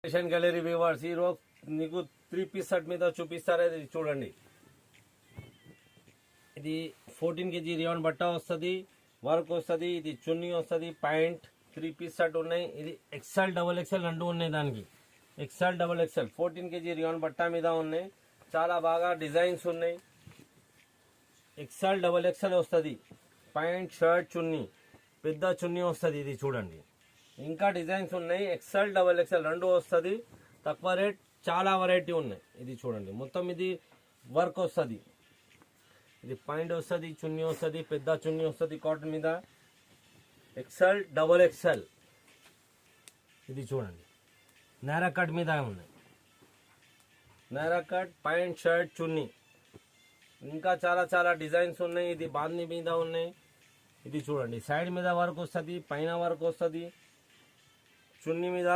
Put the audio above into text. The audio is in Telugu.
ఫ్యాషన్ గ్యాలరీ వ్యూవర్స్ ఈరోజు నీకు 3 పీస్ సెట్ మీద చూపిస్తారా? ఇది చూడండి. ఇది 14 kg రియాన్ బట్ట వస్తుంది, వర్క్ వస్తుంది, ఇది చున్నీ వస్తుంది, ప్యాంట్ 3 పీస్ సెట్ ఉన్నాయి. ఇది ఎక్సెల్ డబుల్ ఎక్సెల్ రెండు ఉన్నాయి. దానికి XL double XL 14 kg rayon బట్ట మీద ఉన్నాయి. చాలా బాగా డిజైన్స్ ఉన్నాయి. ఎక్సెల్ డబుల్ ఎక్సెల్ వస్తుంది, ప్యాంట్ షర్ట్ చున్నీ, పెద్ద చున్నీ వస్తుంది. ఇది చూడండి, ఇంకా డిజైన్స్ ఉన్నాయి. ఎక్సెల్ డబుల్ ఎక్సెల్ రెండు వస్తుంది. తక్కువ రేట్, చాలా వెరైటీ ఉన్నాయి. ఇది చూడండి, మొత్తం ఇది వర్క్ వస్తుంది. ఇది పాయింట్ వస్తుంది, చున్నీ వస్తుంది, పెద్ద చున్నీ వస్తుంది కాటన్ మీద. ఎక్సెల్ డబుల్ ఎక్సెల్ ఇది చూడండి, నేరా కట్ మీద ఉన్నాయి. నేరా కట్ పాయింట్ షర్ట్ చున్నీ, ఇంకా చాలా చాలా డిజైన్స్ ఉన్నాయి. ఇది బాందీ మీద ఉన్నాయి. ఇది చూడండి, సైడ్ మీద వర్క్ వస్తుంది, పైన వర్క్ వస్తుంది, చున్నీ మీద